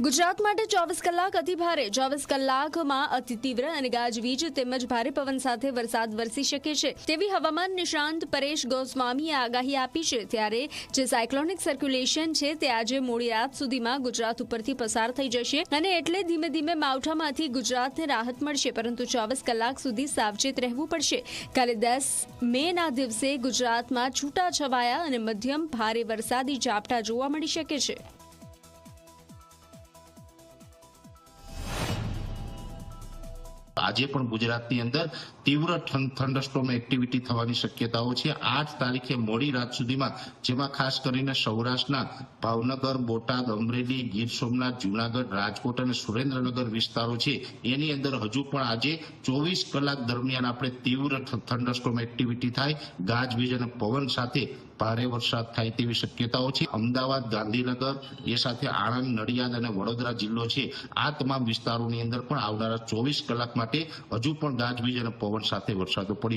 ગુજરાત માટે 24 કલાક અતિ ભારે 24 કલાકમાં અતિ તીવ્ર અને ગાજવીજ તેમજ ભારે પવન સાથે વરસાદ વરસી શકે છે તેવી હવામાન નિષ્ણાંત પરેશ ગોસ્વામીએ આગાહી આપી છે। ત્યારે જે સાયક્લોનિક સર્ક્યુલેશન છે તે આજે મોડી રાત સુધીમાં ગુજરાત ઉપરથી પસાર થઈ જશે અને એટલે ધીમે ધીમે માવઠામાંથી ગુજરાતને રાહત મળશે, પરંતુ 24 કલાક સુધી સાવચેત રહેવું પડશે। કાલે 10 મેના દિવસે ગુજરાતમાં છૂટાછવાયા અને મધ્યમ ભારે વરસાદી ઝાપટા જોવા મળી શકે છે। આજે પણ ગુજરાતની અંદર તીવ્ર થંડરસ્ટોર્મ એક્ટિવિટી થવાની શક્યતાઓ છે। 8 તારીખે મોડી રાત સુધીમાં, જેમાં ખાસ કરીને સૌરાષ્ટ્રના ભાવનગર, બોટાદ, અમરેલી, ગીર સોમનાથ, જૂનાગઢ, રાજકોટ અને સુરેન્દ્રનગર વિસ્તારો છે એની અંદર હજુ પણ આજે 24 કલાક દરમિયાન આપણે તીવ્ર થંડરસ્ટોર્મ એક્ટિવિટી થાય, ગાજવીજ અને પવન સાથે ભારે વરસાદ થાય તેવી શક્યતાઓ છે। અમદાવાદ, ગાંધીનગર એ સાથે આણંદ, નડિયાદ અને વડોદરા જિલ્લો છે, આ તમામ વિસ્તારોની અંદર પણ આવનારા 24 કલાક માટે હજુ પણ ગાજવીજ અને પવન સાથે વરસાદો પડી